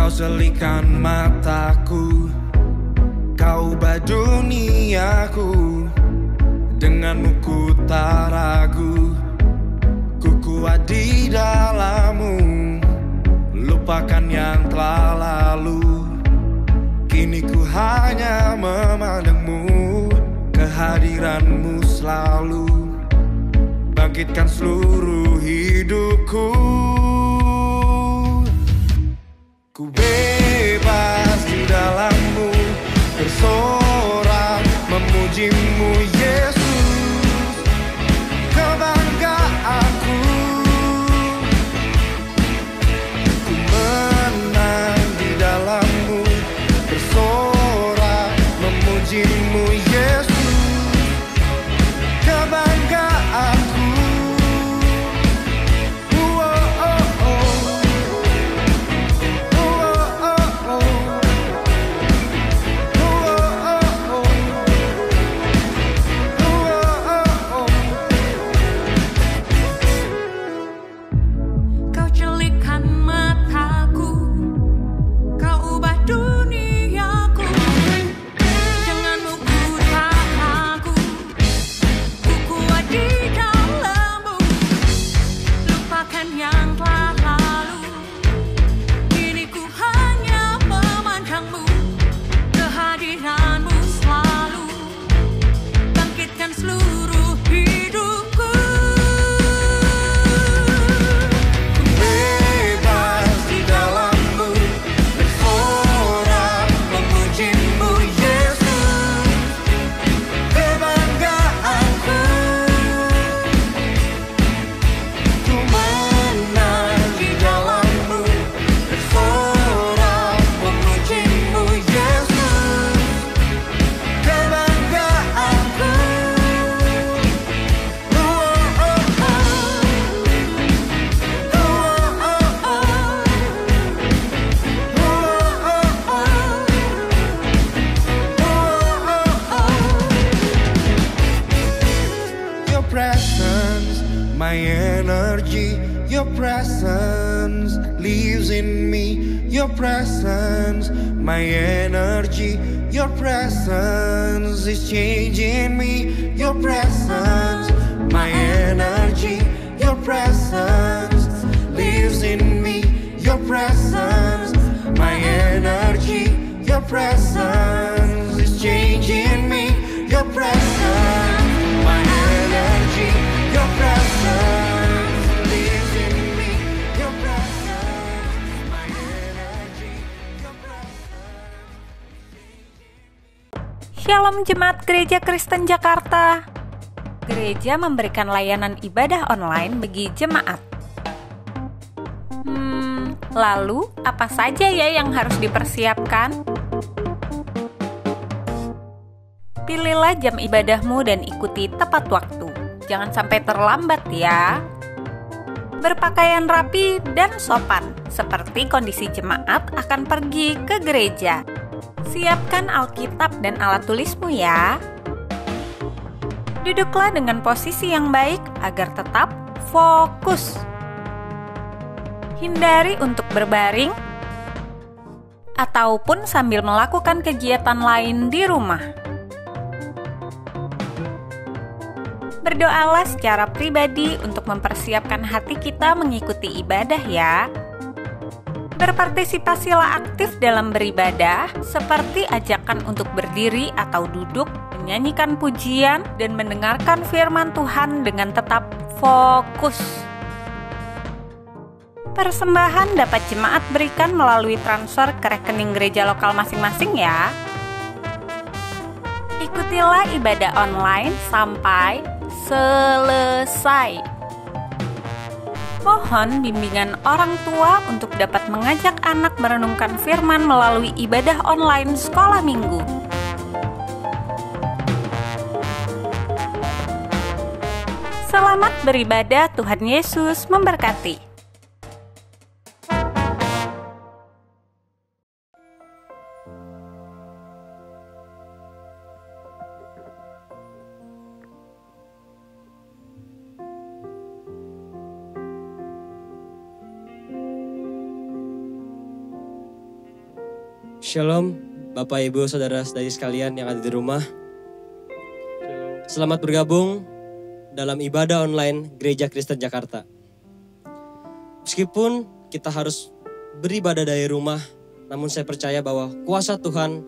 Kau selikan mataku, kau ubah duniaku. Denganmu ku tak ragu, ku kuat di dalammu. Lupakan yang telah lalu, kini ku hanya memandangmu. Kehadiranmu selalu bangkitkan seluruh hidupku. Ku bebas di dalammu, bersorak memujimu Yesus, kebanggaanku. Ku menang di dalammu, bersorak memujimu Yesus, kebanggaanku. My energy, your presence lives in me. Your presence, my energy, your presence is changing me. Your presence, my energy, your presence lives in me. Your presence, my energy, your presence is changing me. Your presence, my energy, your presence lives in me. Your presence, my energy, your presence. Shalom Jemaat Gereja Kristen Jakarta. Gereja memberikan layanan ibadah online bagi jemaat. Lalu apa saja ya yang harus dipersiapkan? Pilihlah jam ibadahmu dan ikuti tepat waktu. Jangan sampai terlambat ya. Berpakaian rapi dan sopan, seperti kondisi jemaat akan pergi ke gereja. Siapkan Alkitab dan alat tulismu ya. Duduklah dengan posisi yang baik agar tetap fokus. Hindari untuk berbaring ataupun sambil melakukan kegiatan lain di rumah. Berdoalah secara pribadi untuk mempersiapkan hati kita mengikuti ibadah ya. Berpartisipasilah aktif dalam beribadah, seperti ajakan untuk berdiri atau duduk, menyanyikan pujian, dan mendengarkan firman Tuhan dengan tetap fokus. Persembahan dapat jemaat berikan melalui transfer ke rekening gereja lokal masing-masing ya. Ikutilah ibadah online sampai selesai. Mohon bimbingan orang tua untuk dapat mengajak anak merenungkan firman melalui ibadah online sekolah minggu. Selamat beribadah, Tuhan Yesus memberkati. Shalom Bapak Ibu Saudara-saudari sekalian yang ada di rumah. Selamat bergabung dalam ibadah online Gereja Kristen Jakarta. Meskipun kita harus beribadah dari rumah, namun saya percaya bahwa kuasa Tuhan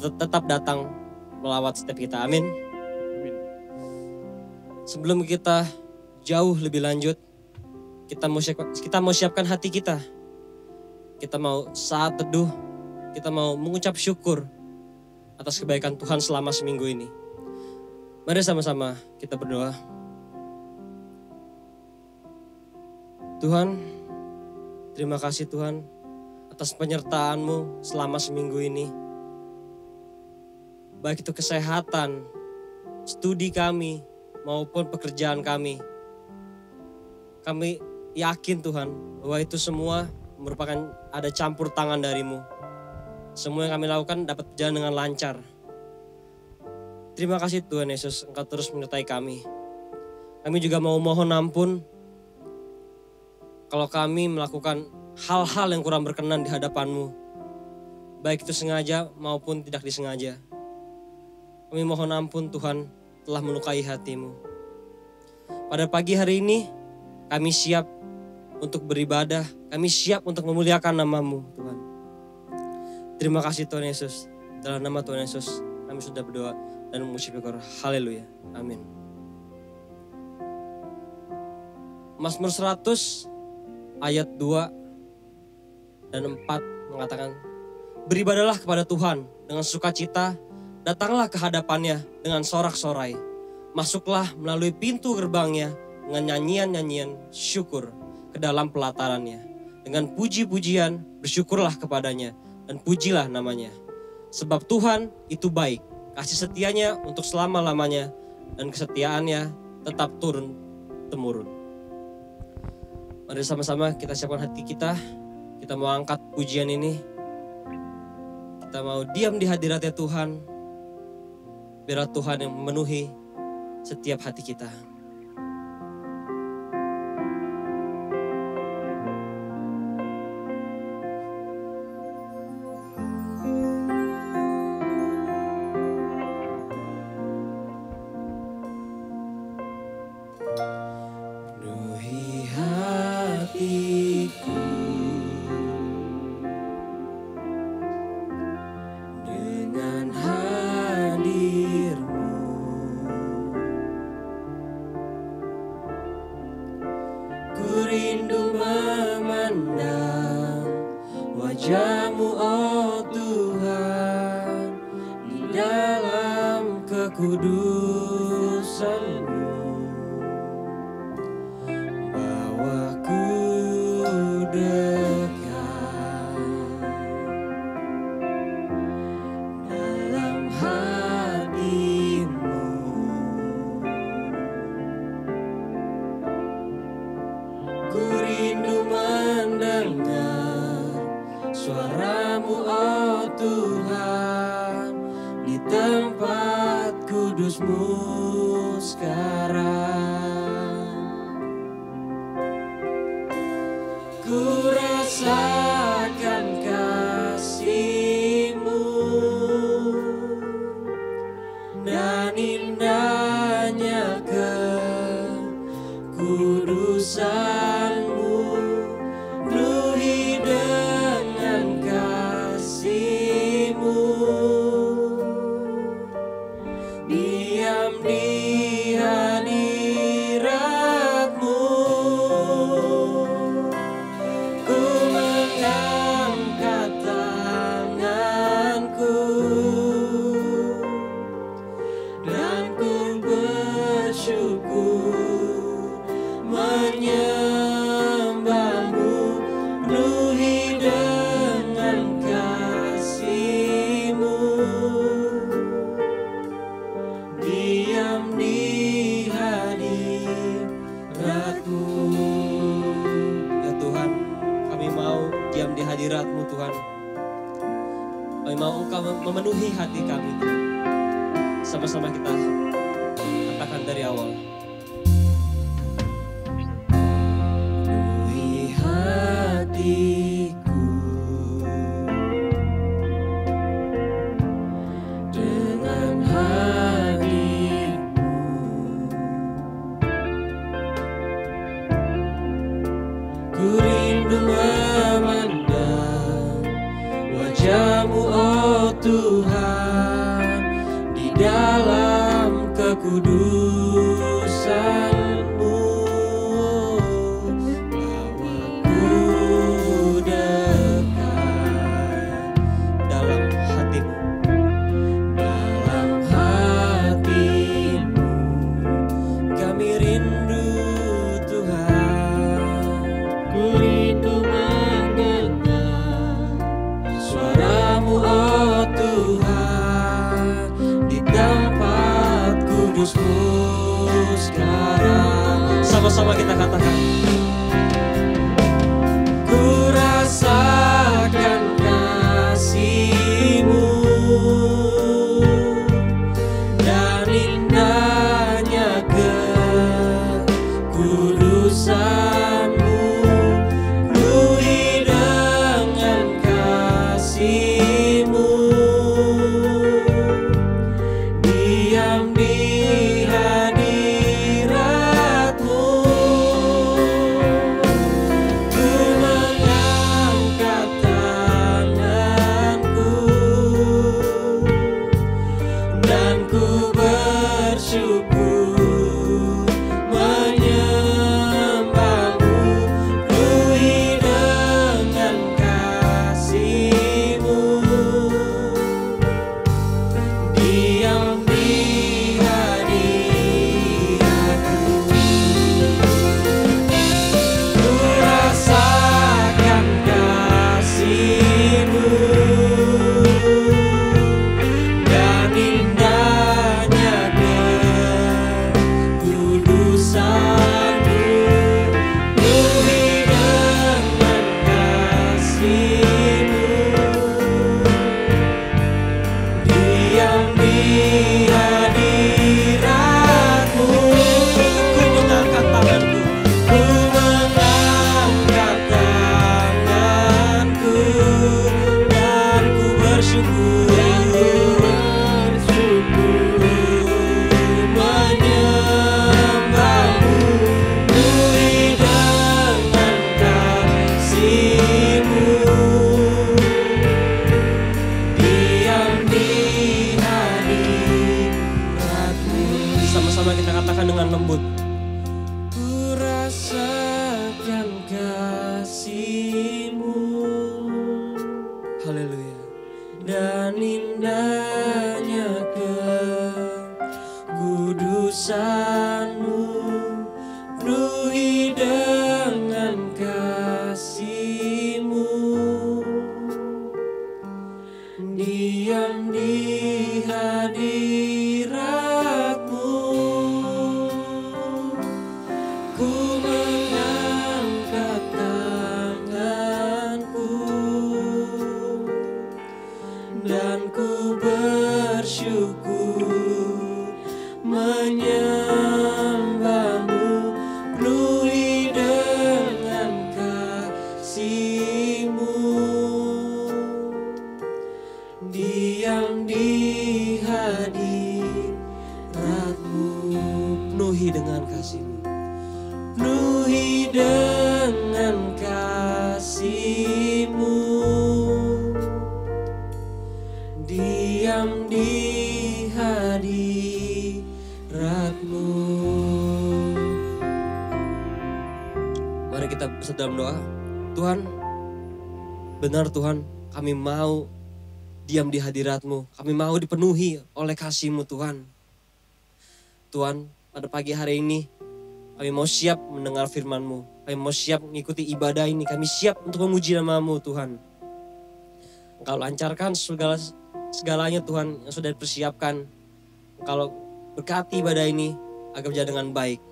tetap datang melawat setiap kita. Amin. Sebelum kita jauh lebih lanjut, kita mau siapkan hati kita. Kita mau saat teduh, kita mau mengucap syukur atas kebaikan Tuhan selama seminggu ini. Mari sama-sama kita berdoa. Tuhan, terima kasih Tuhan atas penyertaan-Mu selama seminggu ini. Baik itu kesehatan, studi kami, maupun pekerjaan kami. Kami yakin Tuhan bahwa itu semua merupakan ada campur tangan dari-Mu. Semua yang kami lakukan dapat berjalan dengan lancar. Terima kasih Tuhan Yesus, Engkau terus menyertai kami. Kami juga mau mohon ampun kalau kami melakukan hal-hal yang kurang berkenan di hadapan-Mu. Baik itu sengaja maupun tidak disengaja. Kami mohon ampun Tuhan telah melukai hati-Mu. Pada pagi hari ini kami siap untuk beribadah. Kami siap untuk memuliakan nama-Mu Tuhan. Terima kasih Tuhan Yesus. Dalam nama Tuhan Yesus kami sudah berdoa dan mengucap syukur. Haleluya. Amin. Mazmur 100 ayat 2 dan 4 mengatakan, beribadahlah kepada Tuhan dengan sukacita, datanglah ke hadapannya dengan sorak-sorai. Masuklah melalui pintu gerbangnya dengan nyanyian-nyanyian syukur ke dalam pelatarannya. Dengan puji-pujian bersyukurlah kepadanya dan pujilah namanya. Sebab Tuhan itu baik, kasih setianya untuk selama-lamanya, dan kesetiaannya tetap turun-temurun. Mari sama-sama kita siapkan hati kita. Kita mau angkat pujian ini. Kita mau diam di hadiratnya Tuhan. Biar Tuhan yang memenuhi setiap hati kita. Memenuhi hati kami. Sama-sama kita katakan dari awal. Penuhi hatiku Rajamu oh Tuhan, di dalam kekudusan-Mu, bawaku dekat dalam hati-Mu, dalam hati-Mu kami rindu Tuhan. Ku rindu mendengar suara-Mu oh Tuhan, di tempat kudus-Mu sekarang. Sama-sama kita katakan. Ku rasakan kasih-Mu dan indahnya kekudusan-Mu, penuhi dengan kasih-Mu, diam di hadirat-Mu. Ku mengangkat tanganku dan ku bersyukur menyembah-Mu, penuhi dengan kasih-Mu, diam di hadirat-Mu. Ku rasakan kasih-Mu dan indahnya kekudusan-Mu, penuhi dengan kasih-Mu, diam di hadirat-Mu. Ku mengangkat tanganku, ku mengangkat tanganku dan ku bersyukur menyembah-Mu, penuhi dengan kasih-Mu, diam di hadirat-Mu. Sama-sama kita katakan dengan lembut. Ku rasakan kasih-Mu, haleluya, dan indahnya kekudusan-Mu, penuhi dengan kasih-Mu, diam di hadirat-Mu. Ku mengangkat tanganku dan ku bersyukur menyembah-Mu, penuhi dengan kasih-Mu, diam di hadirat-Mu, penuhi dengan kasih-Mu, penuhi dengan kasih-Mu, diam di hadirat-Mu. Mari kita bersatu dalam doa. Tuhan, benar Tuhan, kami mau diam di hadirat-Mu, kami mau dipenuhi oleh kasih-Mu Tuhan. Tuhan, pada pagi hari ini kami mau siap mendengar firman-Mu, kami mau siap mengikuti ibadah ini, kami siap untuk memuji nama-Mu Tuhan. Engkau lancarkan segalanya Tuhan yang sudah dipersiapkan. Engkau berkati ibadah ini agar berjalan dengan baik.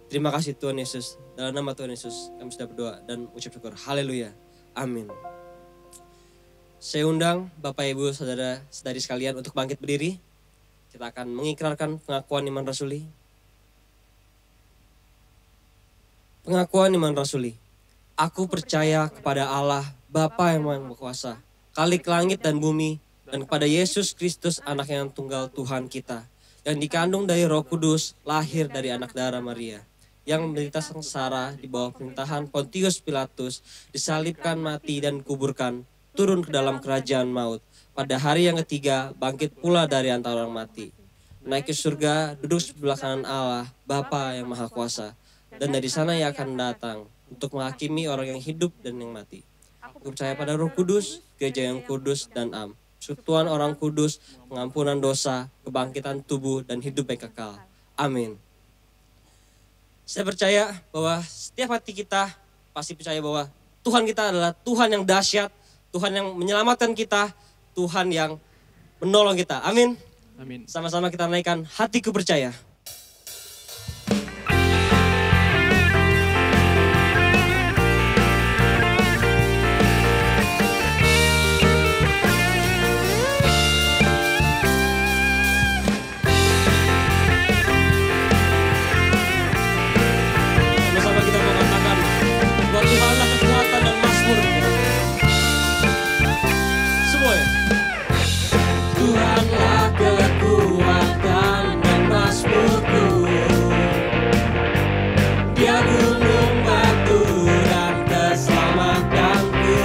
Terima kasih Tuhan Yesus. Dalam nama Tuhan Yesus kami sudah berdoa dan ucap syukur. Haleluya. Amin. Saya undang Bapak Ibu Saudara-saudari sekalian untuk bangkit berdiri. Kita akan mengikrarkan pengakuan iman rasuli. Pengakuan iman rasuli. Aku percaya kepada Allah Bapa yang Maha Kuasa, Khalik langit dan bumi, dan kepada Yesus Kristus anak yang tunggal Tuhan kita, yang dikandung dari Roh Kudus, lahir dari anak darah Maria, yang menderita sengsara di bawah pemerintahan Pontius Pilatus, disalibkan, mati dan dikuburkan, turun ke dalam kerajaan maut. Pada hari yang ketiga, bangkit pula dari antara orang mati. Naik ke surga, duduk sebelah kanan Allah, Bapa yang Maha Kuasa. Dan dari sana ia akan datang untuk menghakimi orang yang hidup dan yang mati. Aku percaya pada Roh Kudus, gereja yang kudus dan persekutuan orang kudus, pengampunan dosa, kebangkitan tubuh, dan hidup yang kekal. Amin. Saya percaya bahwa setiap hati kita pasti percaya bahwa Tuhan kita adalah Tuhan yang dahsyat, Tuhan yang menyelamatkan kita, Tuhan yang menolong kita. Amin. Amin. Sama-sama kita naikkan hatiku percaya. Sama-sama kita mau katakan bahwa Tuhanlah kekuatan dan mazmur. Semuanya. Tuhanlah kekuatan dan mazmurku. Dia gunung batu dan keselamatanku.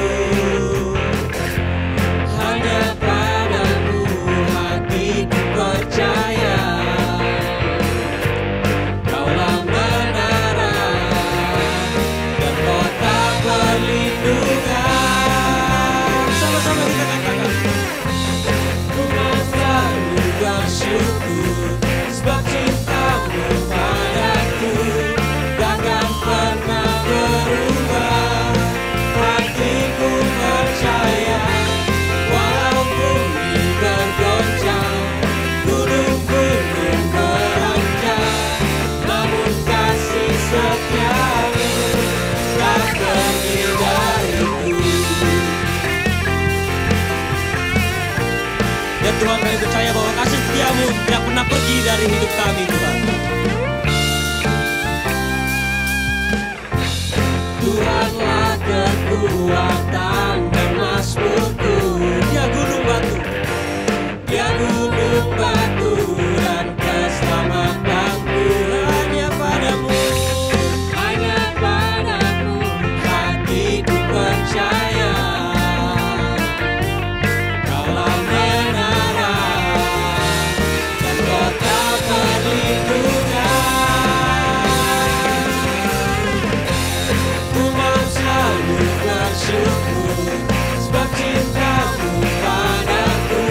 Hanya padamu hatiku percaya. Kaulah menara dan kota perlindungan. Sama-sama kita katakan. Selalu bersyukur sebab cintamu padaku takkan pernah berubah. Hatiku percaya walau bumi bergoncang, gunung-gunung beranjak, namun kasih setiamu tak pergi dariku. Dan Tuhan, kami percaya bahwa kasih setiamu tidak pernah pergi dari hidup kami, Tuhan. Tuhanlah kekuatan dan mazmurku. Dia gunung batu. Dia gunung batu dan keselamatanku. Hanya padamu hatiku percaya. Kaulah menara dan kota perlindungan. Ku mau selalu bersyukur sebab cintamu padaku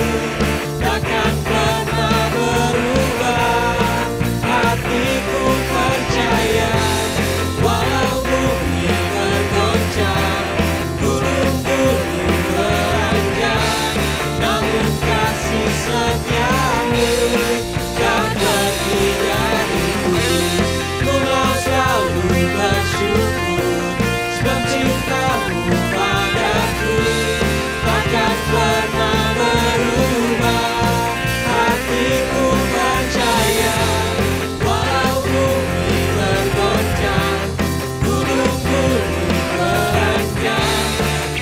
takkan pernah berubah. Hatiku percaya walau bumi bergoncang, gunung-gunung beranjak, namun kasih setiamu tak pergi dariku. Ku mau selalu bersyukur sebab cintamu padaku takkan pernah berubah. Hatiku percaya walau bumi bergoncang, gunung-gunung beranjak,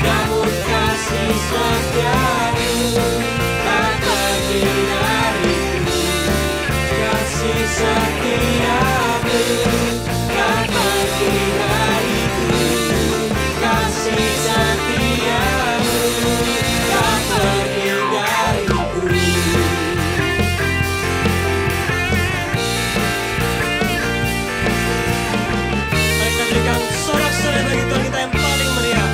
namun kasih setiamu tak pergi dariku. Kasih setiamu tak pergi dariku. Kasih setiamu tak pergi dariku. Mari kita berikan sorak-sorai bagi Tuhan kita yang paling meriah.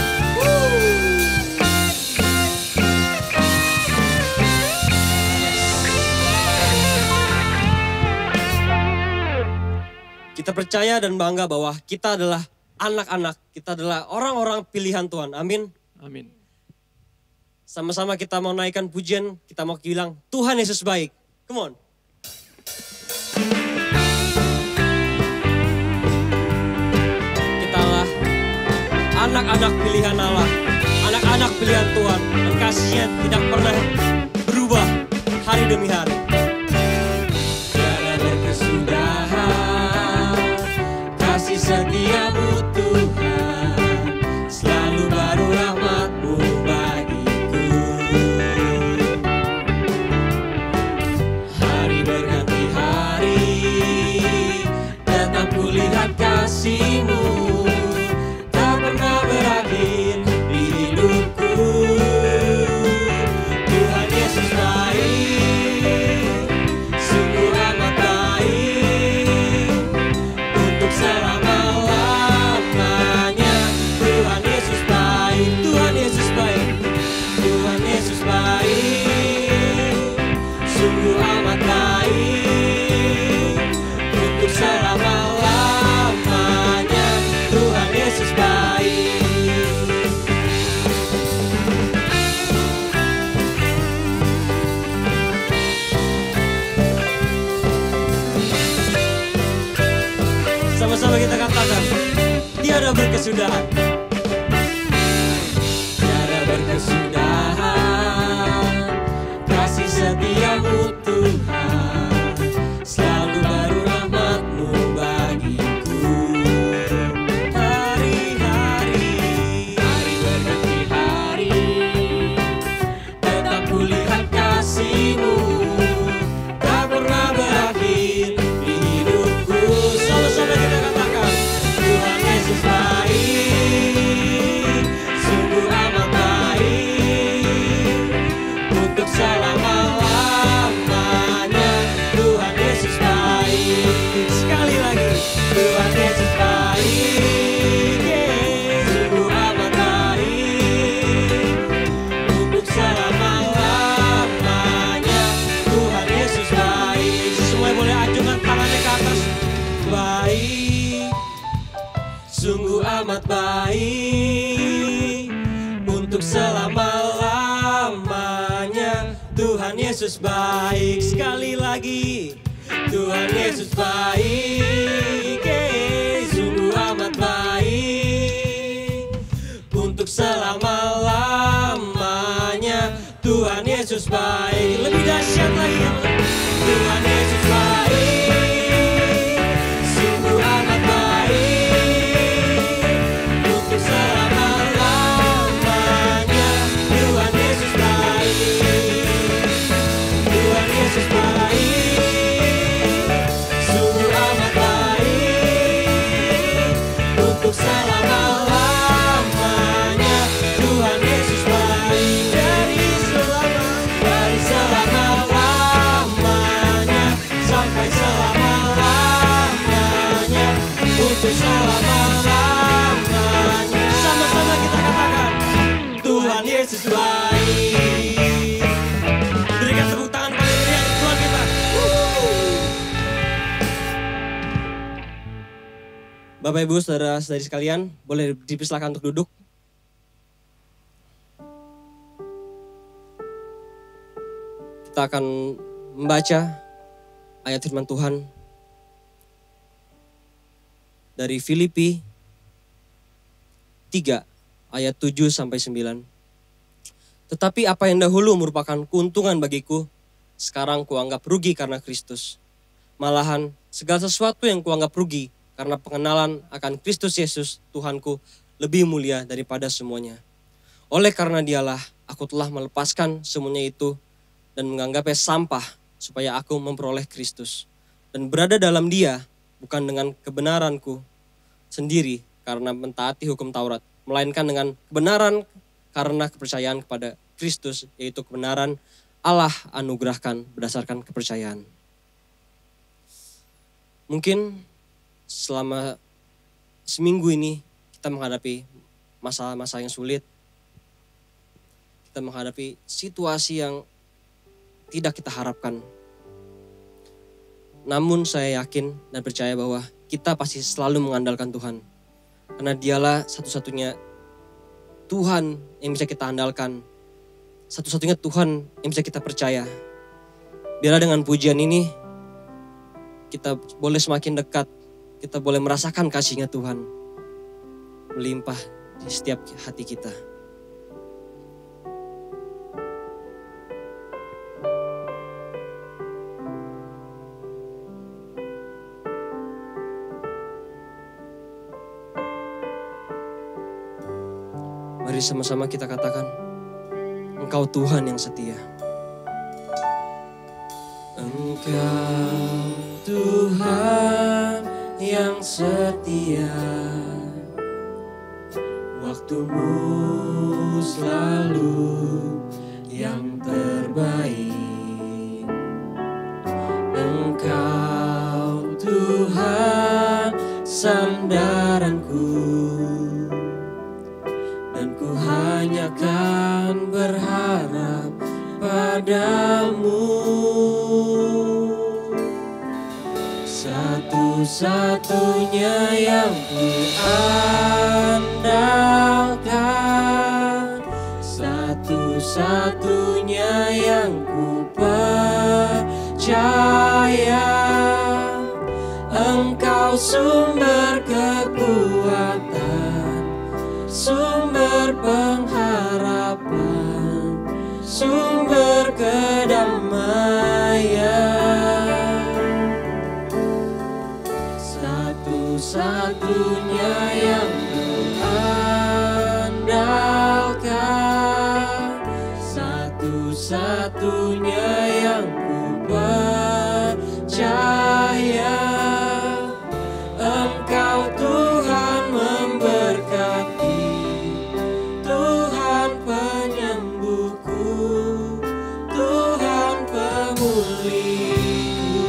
Kita percaya dan bangga bahwa kita adalah anak-anak, kita adalah orang-orang pilihan Tuhan. Amin. Amin. Sama-sama kita mau naikkan pujian, kita mau bilang Tuhan Yesus baik. Come on. Kita adalah anak-anak pilihan Allah, anak-anak pilihan Tuhan, dan kasih-Nya tidak pernah berubah hari demi hari. Tiada berkesudahan, kasih setiamu Tuhan, selalu baru rahmat-Mu bagiku. Hari berganti hari, tetap kulihat kasih-Mu, tak pernah berakhir di hidupku. tiada berkesudahan. Tiada berkesudahan, kasih setiamu Tuhan, selalu baru rahmat-Mu bagiku. Hari-hari, hari berganti hari, tetap kulihat kasih-Mu, tak pernah berakhir di hidupku. Sama-sama kita katakan, Tuhan Yesus baik, sungguh amat baik, untuk selama-lamanya. Tuhan Yesus baik, sekali lagi, Tuhan Yesus baik, sungguh amat baik, untuk selama-lamanya. Tuhan Yesus baik. Semuanya boleh acungkan tangannya ke atas. Baik, sungguh amat baik, untuk selama-lamanya. Tuhan Yesus baik. Sekali lagi, Tuhan Yesus baik, sungguh amat baik, untuk selama-lamanya. Tuhan Yesus baik. Lebih dahsyat lagi, Tuhan Yesus baik, sungguh amat baik, untuk selama-lamanya. Tuhan Yesus baik, Tuhan Yesus baik, sungguh amat baik, untuk selama-lamanya. Tuhan Yesus baik, dari selama-lamanya sampai selama-lamanya, untuk selama-lamanya. Sama-sama kita katakan, Tuhan Yesus baik. Berikan tepuk tangan paling meriah untuk Tuhan kita. Bapak Ibu, saudara-saudari sekalian, boleh dipersilakan untuk duduk. Kita akan membaca ayat firman Tuhan dari Filipi 3 ayat 7 sampai 9. Tetapi apa yang dahulu merupakan keuntungan bagiku, sekarang kuanggap rugi karena Kristus. Malahan segala sesuatu yang kuanggap rugi karena pengenalan akan Kristus Yesus Tuhanku lebih mulia daripada semuanya. Oleh karena Dialah aku telah melepaskan semuanya itu dan menganggapnya sampah, supaya aku memperoleh Kristus dan berada dalam Dia, bukan dengan kebenaranku sendiri karena mentaati hukum Taurat, melainkan dengan kebenaran karena kepercayaan kepada Kristus, yaitu kebenaran Allah anugerahkan berdasarkan kepercayaan. Mungkin selama seminggu ini kita menghadapi masa-masa yang sulit, kita menghadapi situasi yang tidak kita harapkan. Namun saya yakin dan percaya bahwa kita pasti selalu mengandalkan Tuhan. Karena Dialah satu-satunya Tuhan yang bisa kita andalkan. Satu-satunya Tuhan yang bisa kita percaya. Biarlah dengan pujian ini kita boleh semakin dekat. Kita boleh merasakan kasih-Nya Tuhan melimpah di setiap hati kita. Mari sama-sama kita katakan, Engkau Tuhan yang setia. Engkau Tuhan yang setia, waktumu selalu yang terbaik. Engkau Tuhan sandaranku, hanya kan berharap padamu. Satu-satunya yang ku andalkan, satu-satunya yang ku percaya. Engkau sumber kekuatan sumber kedamaian. Satu-satunya yang kuandalkan, satu-satunya yang kupercaya. Engkau Tuhan memberkati, Tuhan penyembuhku, Tuhan pemulihku.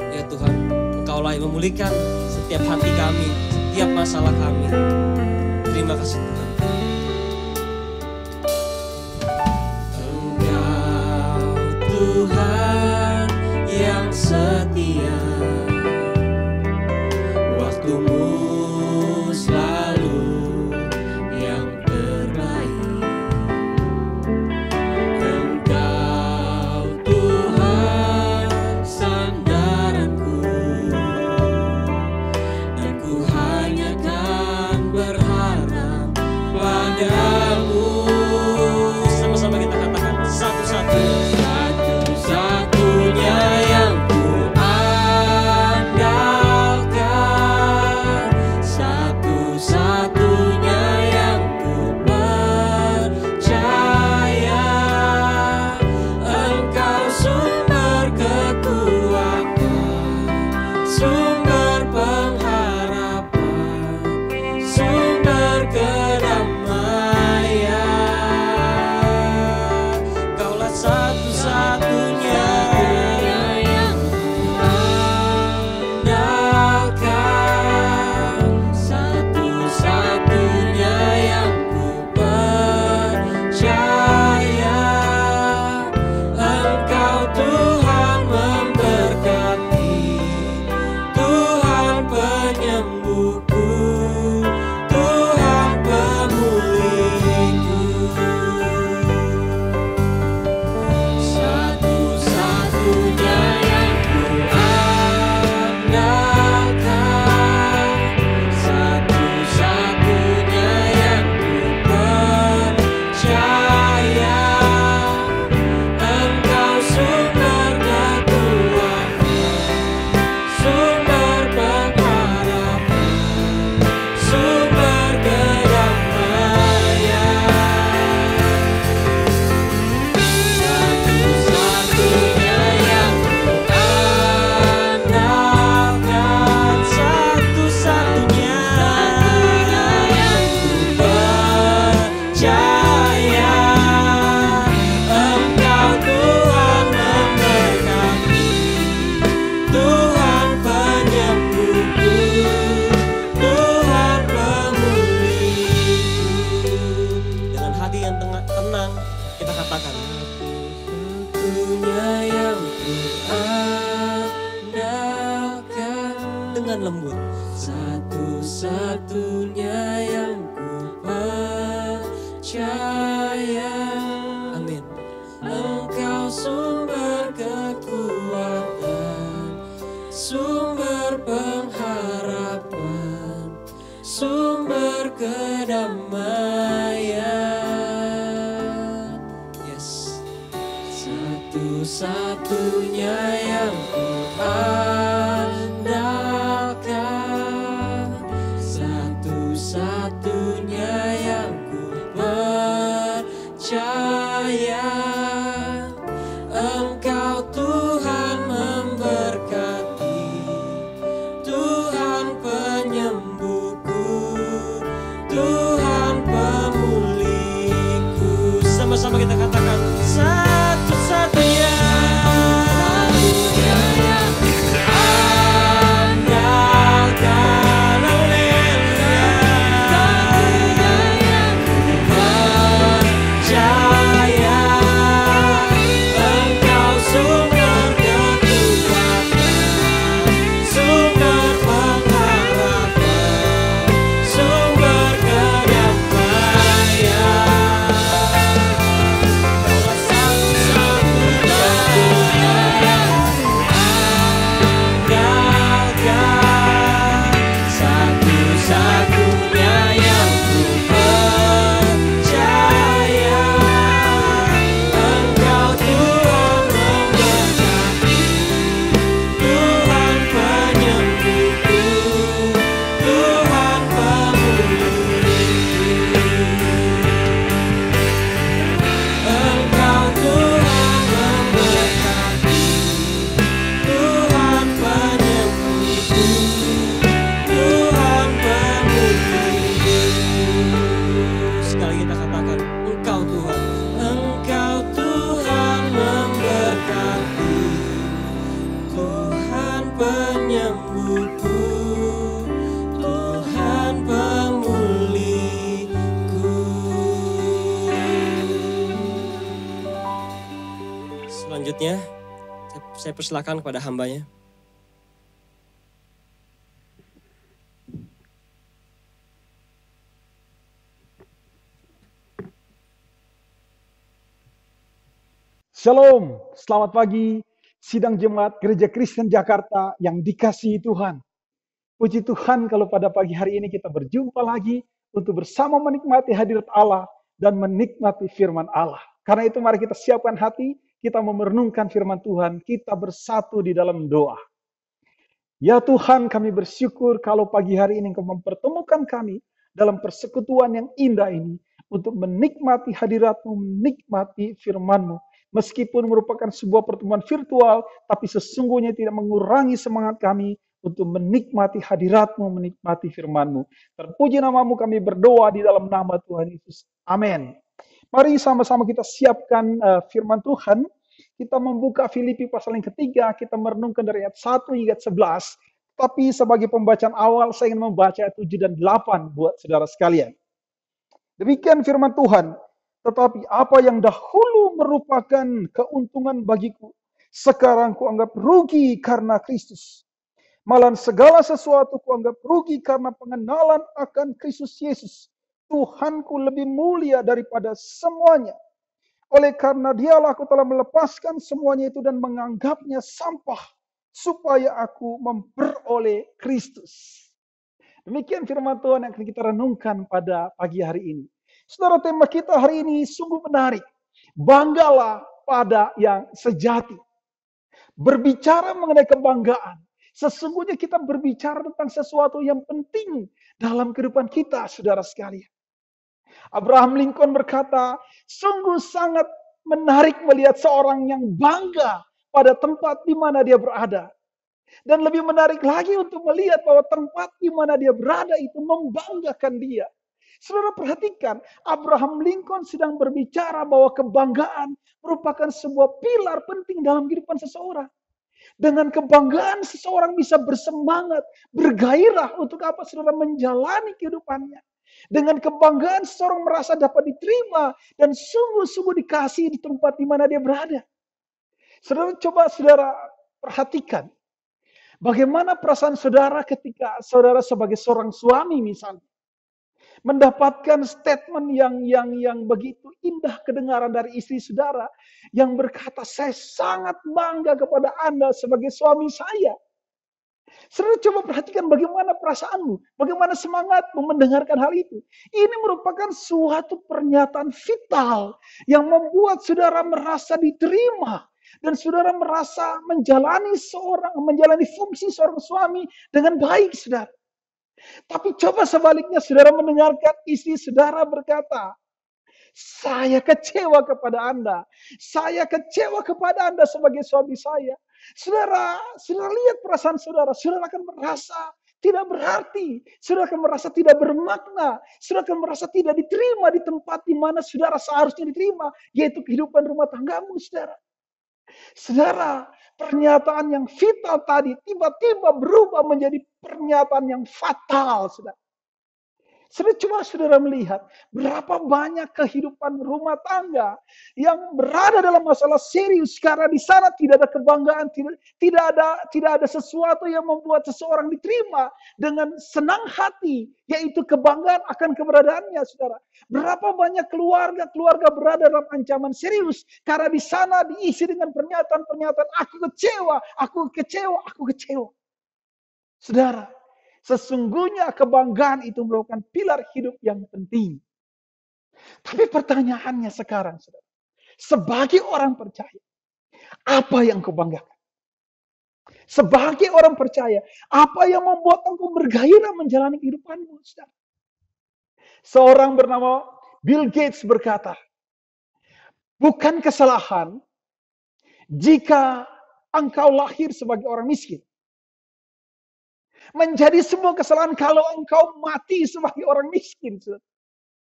Ya Tuhan, Engkaulah yang memulihkan setiap hati kami, setiap masalah kami. Terima kasih Tuhan. Engkau Tuhan yang setia, waktumu selalu yang terbaik. Engkau Tuhan sandaranku, dan ku hanya kan berharap padamu. Sama-sama kita katakan, satu-satunya yang kuandalkan, satu-satunya yang kupercaya. Engkau sumber kekuatan, sumber pengharapan, sumber kedamaian. Kaulah satu-satunya yang kuandalkan, satu-satunya yang kupercaya. Engkau Tuhan memberkati, Tuhan penyembuhku, Tuhan pemulihku. Satu-satunya yang kuandalkan, satu-satunya yang kupercaya. Engkau sumber kekuatan, sumber pengharapan, sumber kedamaian. Satu-satunya yang kuandalkan, satu-satunya yang kupercaya. Engkau Tuhan memberkati, Tuhan penyembuhku, Tuhan pemulihku. Dengan hati yang tenang kita katakan, satunya yang kuandalkan. Dengan lembut, satu-satunya yang kupercaya. Amin. Engkau sumber kekuatan, sumber pengharapan, sumber kedamaian. Yes. Satu-satunya yang kuandalkan, satu-satunya yang kupercaya. Engkau Tuhan memberkati, Tuhan penyembuhku, Tuhan pemulihku. Sama-sama kita katakan, satu-satunya yang kuandalkan. Haleluya. Satu-satunya yang kupercaya. Engkau sumber kekuatan, sumber pengharapan, sumber kedamaian. kita katakan, Engkau Tuhan. Engkau Tuhan memberkati, Tuhan penyembuhku, Tuhan pemulihku. Selanjutnya, saya persilakan kepada hambanya. Shalom, selamat pagi sidang jemaat Gereja Kristen Jakarta yang dikasihi Tuhan. Puji Tuhan kalau pada pagi hari ini kita berjumpa lagi untuk bersama menikmati hadirat Allah dan menikmati firman Allah. Karena itu mari kita siapkan hati, kita merenungkan firman Tuhan, kita bersatu di dalam doa. Ya Tuhan, kami bersyukur kalau pagi hari ini Engkau mempertemukan kami dalam persekutuan yang indah ini untuk menikmati hadirat-Mu, menikmati firman-Mu. Meskipun merupakan sebuah pertemuan virtual, tapi sesungguhnya tidak mengurangi semangat kami untuk menikmati hadirat-Mu, menikmati firman-Mu. Terpuji nama-Mu, kami berdoa di dalam nama Tuhan Yesus. Amin. Mari sama-sama kita siapkan firman Tuhan. Kita membuka Filipi pasal yang ketiga, kita merenungkan dari ayat 1 hingga 11. Tapi sebagai pembacaan awal, saya ingin membaca ayat 7 dan 8 buat saudara sekalian. Demikian firman Tuhan. Tetapi apa yang dahulu merupakan keuntungan bagiku, sekarang kuanggap rugi karena Kristus. Malah segala sesuatu kuanggap rugi karena pengenalan akan Kristus Yesus. Tuhanku lebih mulia daripada semuanya. Oleh karena dialah aku telah melepaskan semuanya itu dan menganggapnya sampah, supaya aku memperoleh Kristus. Demikian firman Tuhan yang akan kita renungkan pada pagi hari ini. Saudara, tema kita hari ini sungguh menarik. Banggalah pada yang sejati. Berbicara mengenai kebanggaan, sesungguhnya kita berbicara tentang sesuatu yang penting dalam kehidupan kita, saudara sekalian. Abraham Lincoln berkata, sungguh sangat menarik melihat seorang yang bangga pada tempat di mana dia berada. Dan lebih menarik lagi untuk melihat bahwa tempat di mana dia berada itu membanggakan dia. Saudara perhatikan, Abraham Lincoln sedang berbicara bahwa kebanggaan merupakan sebuah pilar penting dalam kehidupan seseorang. Dengan kebanggaan seseorang bisa bersemangat, bergairah untuk apa saudara menjalani kehidupannya. Dengan kebanggaan seseorang merasa dapat diterima dan sungguh-sungguh dikasihi di tempat di mana dia berada. Saudara coba saudara perhatikan, bagaimana perasaan saudara ketika saudara sebagai seorang suami misalnya mendapatkan statement yang begitu indah kedengaran dari istri saudara yang berkata, saya sangat bangga kepada Anda sebagai suami saya. Saudara coba perhatikan bagaimana perasaanmu, bagaimana semangatmu mendengarkan hal itu. Ini merupakan suatu pernyataan vital yang membuat saudara merasa diterima dan saudara merasa menjalani fungsi seorang suami dengan baik, saudara. Tapi coba sebaliknya saudara mendengarkan istri saudara berkata, saya kecewa kepada Anda. Saya kecewa kepada Anda sebagai suami saya. Saudara lihat perasaan saudara. Saudara akan merasa tidak berarti. Saudara akan merasa tidak bermakna. Saudara akan merasa tidak diterima di tempat di mana saudara seharusnya diterima. Yaitu kehidupan rumah tanggamu, saudara. Saudara, pernyataan yang vital tadi tiba-tiba berubah menjadi pernyataan yang fatal, saudara. Coba saudara melihat berapa banyak kehidupan rumah tangga yang berada dalam masalah serius karena di sana tidak ada kebanggaan, tidak ada sesuatu yang membuat seseorang diterima dengan senang hati, yaitu kebanggaan akan keberadaannya, saudara. Berapa banyak keluarga berada dalam ancaman serius karena di sana diisi dengan pernyataan-pernyataan aku kecewa. Saudara, sesungguhnya kebanggaan itu merupakan pilar hidup yang penting. Tapi pertanyaannya sekarang, saudara, sebagai orang percaya, apa yang kau banggakan? Sebagai orang percaya, apa yang membuat engkau bergairah menjalani kehidupanmu, saudara? Seorang bernama Bill Gates berkata, bukan kesalahan jika engkau lahir sebagai orang miskin. Menjadi sebuah kesalahan kalau engkau mati sebagai orang miskin.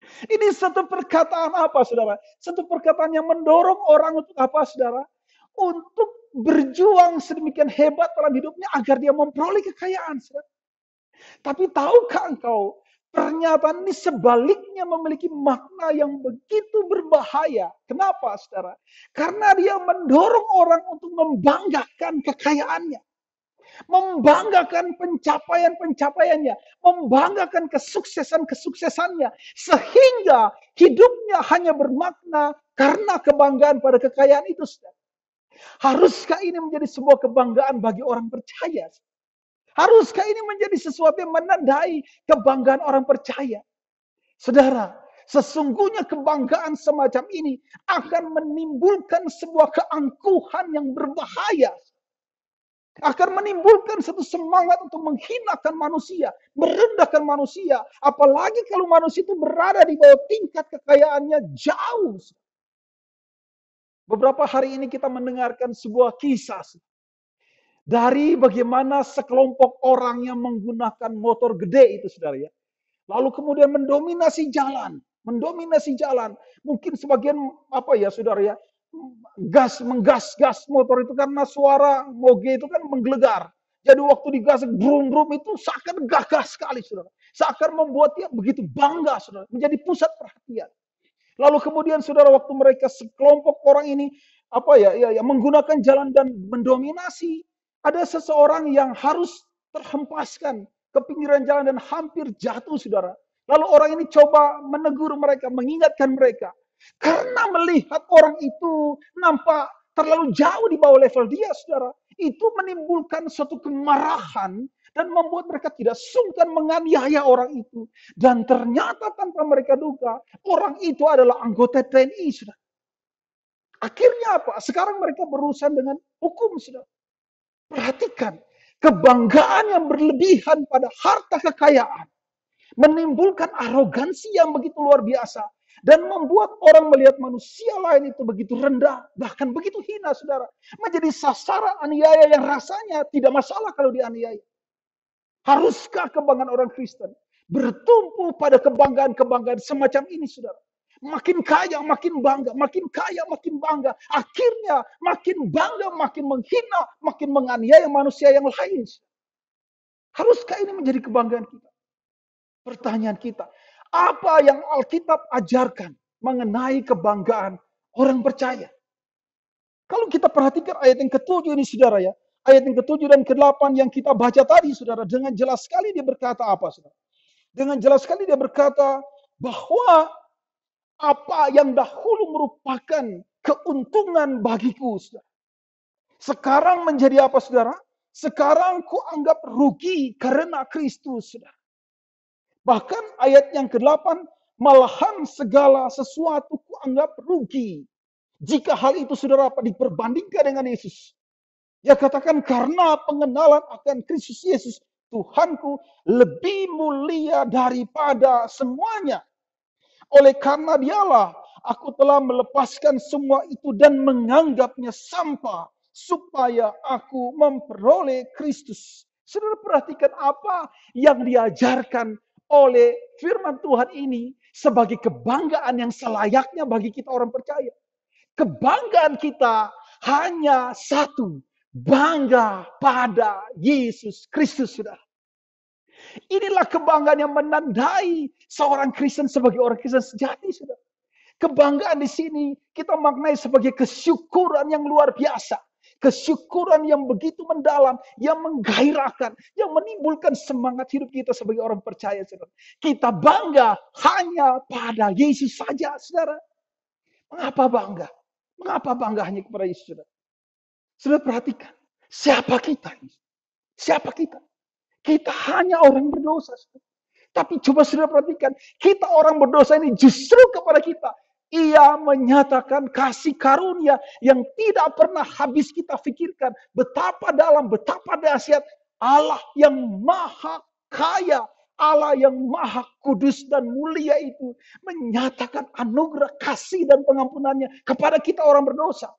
Ini satu perkataan apa, saudara? Satu perkataan yang mendorong orang untuk apa, saudara? Untuk berjuang sedemikian hebat dalam hidupnya agar dia memperoleh kekayaan, saudara. Tapi tahukah engkau, pernyataan ini sebaliknya memiliki makna yang begitu berbahaya. Kenapa, saudara? Karena dia mendorong orang untuk membanggakan kekayaannya. Membanggakan pencapaian-pencapaiannya, membanggakan kesuksesan-kesuksesannya, sehingga hidupnya hanya bermakna karena kebanggaan pada kekayaan itu. Haruskah ini menjadi sebuah kebanggaan bagi orang percaya? Haruskah ini menjadi sesuatu yang menandai kebanggaan orang percaya? Saudara, sesungguhnya kebanggaan semacam ini akan menimbulkan sebuah keangkuhan yang berbahaya. Akan menimbulkan satu semangat untuk menghinakan manusia, merendahkan manusia. Apalagi kalau manusia itu berada di bawah tingkat kekayaannya jauh. Beberapa hari ini kita mendengarkan sebuah kisah dari bagaimana sekelompok orang yang menggunakan motor gede itu, saudara ya. Lalu kemudian mendominasi jalan. Mungkin sebagian saudara ya, menggas motor itu karena suara moge itu kan menggelegar. Jadi waktu digas brum itu seakan gagah sekali, saudara. Seakan membuat dia begitu bangga, saudara, menjadi pusat perhatian. Lalu kemudian saudara, waktu mereka sekelompok orang ini menggunakan jalan dan mendominasi, ada seseorang yang harus terhempaskan ke pinggiran jalan dan hampir jatuh, saudara. Lalu orang ini coba menegur mereka, mengingatkan mereka. Karena melihat orang itu nampak terlalu jauh di bawah level dia, saudara. Itu menimbulkan suatu kemarahan dan membuat mereka tidak sungkan menganiaya orang itu. Dan ternyata tanpa mereka duga, orang itu adalah anggota TNI, saudara. Akhirnya apa? Sekarang mereka berurusan dengan hukum, saudara. Perhatikan, kebanggaan yang berlebihan pada harta kekayaan menimbulkan arogansi yang begitu luar biasa. Dan membuat orang melihat manusia lain itu begitu rendah, bahkan begitu hina, saudara. Menjadi sasaran aniaya yang rasanya tidak masalah kalau dianiaya. Haruskah kebanggaan orang Kristen bertumpu pada kebanggaan-kebanggaan semacam ini, saudara? Makin kaya, makin bangga. Makin kaya, makin bangga. Akhirnya makin bangga, makin menghina, makin menganiaya manusia yang lain. Haruskah ini menjadi kebanggaan kita? Pertanyaan kita, apa yang Alkitab ajarkan mengenai kebanggaan orang percaya? Kalau kita perhatikan ayat yang ke-7 ini, saudara ya. Ayat yang ke-7 dan ke-8 yang kita baca tadi, saudara. Dengan jelas sekali dia berkata apa, saudara? Dengan jelas sekali dia berkata bahwa apa yang dahulu merupakan keuntungan bagiku, saudara, sekarang menjadi apa, saudara? Sekarang ku anggap rugi karena Kristus, saudara. Bahkan ayat yang ke-8, malahan segala sesuatu ku anggap rugi. Jika hal itu, saudara, diperbandingkan dengan Yesus. Ya, katakan, karena pengenalan akan Kristus Yesus, Tuhanku, lebih mulia daripada semuanya. Oleh karena dialah, aku telah melepaskan semua itu dan menganggapnya sampah, supaya aku memperoleh Kristus. Saudara, perhatikan apa yang diajarkan oleh firman Tuhan ini sebagai kebanggaan yang selayaknya bagi kita orang percaya. Kebanggaan kita hanya satu, bangga pada Yesus Kristus, saudara. Inilah kebanggaan yang menandai seorang Kristen sebagai orang Kristen sejati, saudara. Kebanggaan di sini kita maknai sebagai kesyukuran yang luar biasa. Kesyukuran yang begitu mendalam, yang menggairahkan, yang menimbulkan semangat hidup kita sebagai orang percaya, saudara. Kita bangga hanya pada Yesus saja, saudara. Mengapa bangga? Mengapa bangga hanya kepada Yesus, saudara? Saudara, perhatikan, siapa kita? Siapa kita? Kita hanya orang berdosa, saudara. Tapi coba saudara perhatikan, kita orang berdosa ini justru kepada kita Ia menyatakan kasih karunia yang tidak pernah habis kita pikirkan. Betapa dalam, betapa dahsyat Allah yang maha kaya, Allah yang maha kudus dan mulia itu menyatakan anugerah kasih dan pengampunannya kepada kita orang berdosa.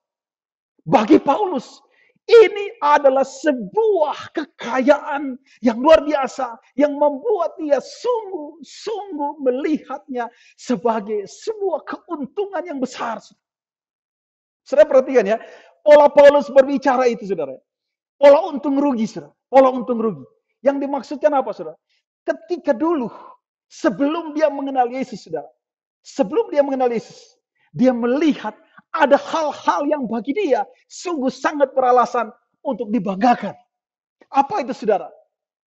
Bagi Paulus, Ini adalah sebuah kekayaan yang luar biasa yang membuat dia sungguh-sungguh melihatnya sebagai sebuah keuntungan yang besar. Saudara perhatikan ya, pola Paulus berbicara itu, saudara. Pola untung rugi, saudara. Pola untung rugi. Yang dimaksudkan apa, saudara? Ketika dulu, sebelum dia mengenal Yesus, saudara. Sebelum dia mengenal Yesus, dia melihat ada hal-hal yang bagi dia sungguh sangat beralasan untuk dibanggakan. Apa itu, saudara?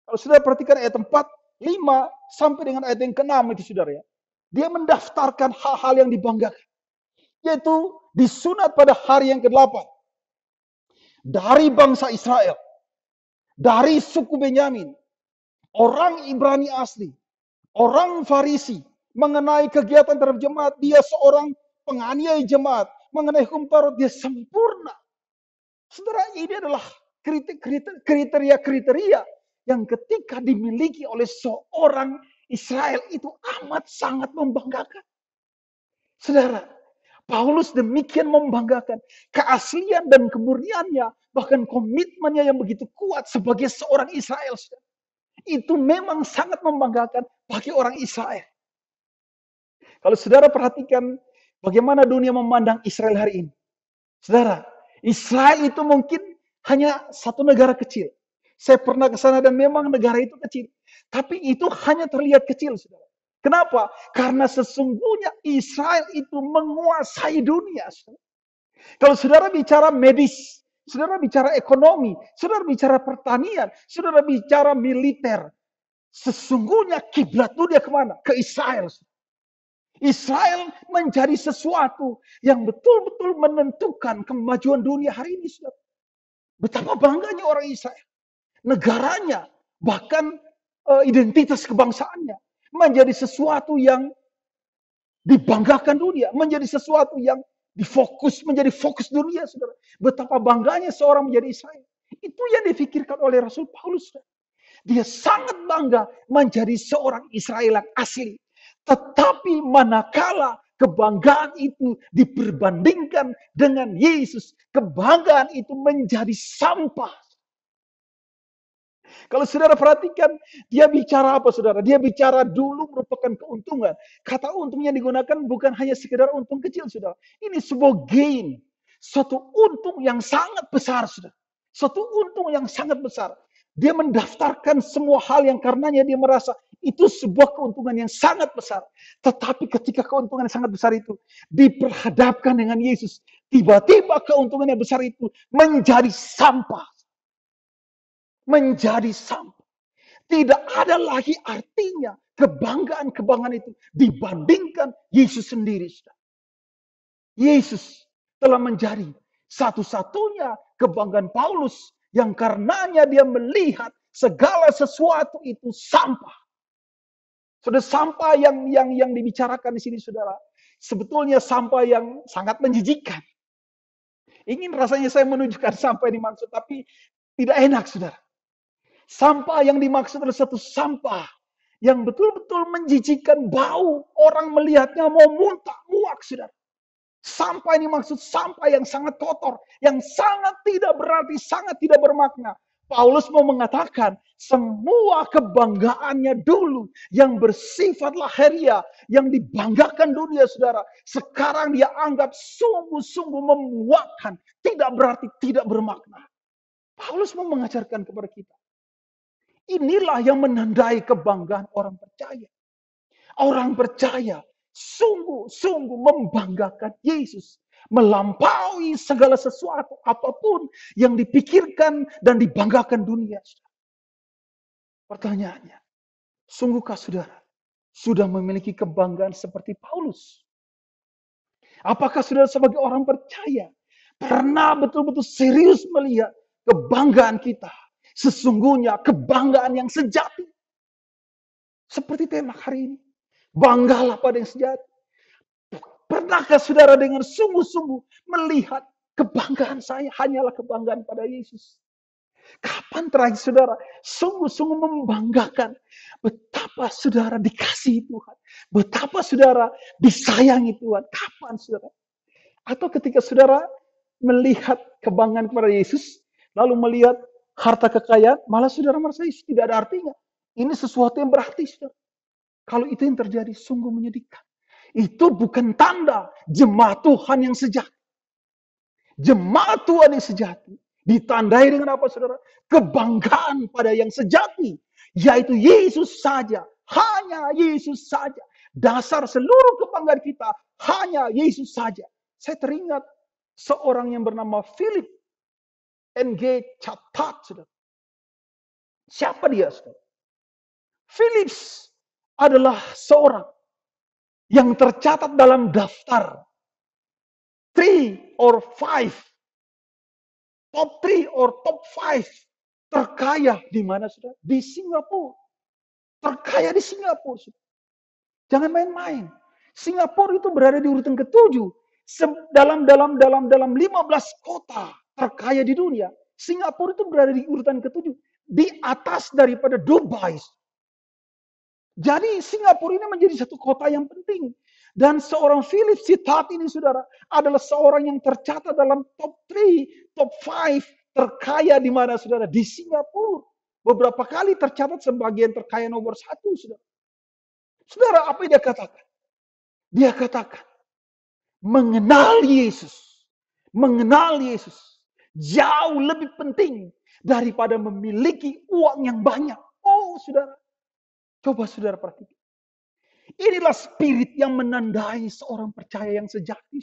Kalau saudara perhatikan ayat 4, 5, sampai dengan ayat yang ke-6 itu, saudara ya. Dia mendaftarkan hal-hal yang dibanggakan. Yaitu disunat pada hari yang ke-8. Dari bangsa Israel. Dari suku Benyamin. Orang Ibrani asli. Orang Farisi. Mengenai kegiatan terhadap jemaat, dia seorang penganiaya jemaat. Mengenai hukum Taurat, dia sempurna. Saudara, ini adalah kriteria-kriteria yang ketika dimiliki oleh seorang Israel itu amat sangat membanggakan. Saudara, Paulus demikian membanggakan keaslian dan kemurniannya, bahkan komitmennya yang begitu kuat sebagai seorang Israel. Saudara. Itu memang sangat membanggakan bagi orang Israel. Kalau saudara perhatikan bagaimana dunia memandang Israel hari ini. Saudara, Israel itu mungkin hanya satu negara kecil. Saya pernah ke sana dan memang negara itu kecil. Tapi itu hanya terlihat kecil, saudara. Kenapa? Karena sesungguhnya Israel itu menguasai dunia. Saudara. Kalau saudara bicara medis, saudara bicara ekonomi, saudara bicara pertanian, saudara bicara militer, sesungguhnya kiblat dunia kemana? Ke Israel. Saudara. Israel menjadi sesuatu yang betul-betul menentukan kemajuan dunia hari ini. Saudara. Betapa bangganya orang Israel. Negaranya, bahkan identitas kebangsaannya. Menjadi sesuatu yang dibanggakan dunia. Menjadi sesuatu yang menjadi fokus dunia. Saudara. Betapa bangganya seorang menjadi Israel. Itu yang difikirkan oleh Rasul Paulus. Saudara. Dia sangat bangga menjadi seorang Israel yang asli. Tetapi manakala kebanggaan itu diperbandingkan dengan Yesus, kebanggaan itu menjadi sampah. Kalau saudara perhatikan, dia bicara apa, saudara? Dia bicara dulu merupakan keuntungan. Kata untungnya digunakan bukan hanya sekedar untung kecil, saudara. Ini sebuah gain. Suatu untung yang sangat besar, saudara. Suatu untung yang sangat besar. Dia mendaftarkan semua hal yang karenanya dia merasa itu sebuah keuntungan yang sangat besar. Tetapi ketika keuntungan yang sangat besar itu diperhadapkan dengan Yesus, tiba-tiba keuntungan yang besar itu menjadi sampah. Menjadi sampah. Tidak ada lagi artinya kebanggaan-kebanggaan itu dibandingkan Yesus sendiri. Yesus telah menjadi satu-satunya kebanggaan Paulus yang karenanya dia melihat segala sesuatu itu sampah. Sudah sampah yang dibicarakan di sini, saudara. Sebetulnya sampah yang sangat menjijikkan. Ingin rasanya saya menunjukkan sampah yang dimaksud, tapi tidak enak, saudara. Sampah yang dimaksud adalah satu sampah yang betul-betul menjijikkan, bau. Orang melihatnya mau muntah, muak, saudara. Sampah ini maksud sampah yang sangat kotor, yang sangat tidak berarti, sangat tidak bermakna. Paulus mau mengatakan semua kebanggaannya dulu yang bersifat lahiriah, yang dibanggakan dunia, saudara. Sekarang dia anggap sungguh-sungguh memuakkan, tidak berarti, tidak bermakna. Paulus mau mengajarkan kepada kita. Inilah yang menandai kebanggaan orang percaya. Orang percaya sungguh-sungguh membanggakan Yesus. Melampaui segala sesuatu, apapun yang dipikirkan dan dibanggakan dunia. Pertanyaannya, sungguhkah saudara sudah memiliki kebanggaan seperti Paulus? Apakah saudara sebagai orang percaya pernah betul-betul serius melihat kebanggaan kita? Sesungguhnya kebanggaan yang sejati. Seperti tema hari ini. Banggalah pada yang sejati. Pernahkah saudara dengan sungguh-sungguh melihat kebanggaan saya hanyalah kebanggaan pada Yesus? Kapan terakhir saudara sungguh-sungguh membanggakan betapa saudara dikasihi Tuhan? Betapa saudara disayangi Tuhan? Kapan saudara? Atau ketika saudara melihat kebanggaan kepada Yesus, lalu melihat harta kekayaan, malah saudara merasa tidak ada artinya. Ini sesuatu yang berarti, saudara. Kalau itu yang terjadi, sungguh menyedihkan. Itu bukan tanda jemaat Tuhan yang sejati. Jemaat Tuhan yang sejati ditandai dengan apa, saudara? Kebanggaan pada yang sejati, yaitu Yesus saja. Hanya Yesus saja. Dasar seluruh kebanggaan kita hanya Yesus saja. Saya teringat seorang yang bernama Philip N.G. Catat, saudara. Siapa dia, saudara? Philips adalah seorang yang tercatat dalam daftar 3 or 5, top 3 or top 5 terkaya di mana, saudara? Di Singapura. Terkaya di Singapura, saudara. Jangan main-main. Singapura itu berada di urutan ke-7 dalam 15 kota terkaya di dunia. Singapura itu berada di urutan ke-7, di atas daripada Dubai. Jadi Singapura ini menjadi satu kota yang penting. Dan seorang Philip Citat ini, saudara, adalah seorang yang tercatat dalam top 3, top 5 terkaya di mana, saudara? Di Singapura. Beberapa kali tercatat sebagai terkaya nomor 1, saudara. Saudara, apa yang dia katakan? Dia katakan, mengenal Yesus jauh lebih penting daripada memiliki uang yang banyak. Oh, saudara. Coba saudara perhatikan. Inilah spirit yang menandai seorang percaya yang sejati.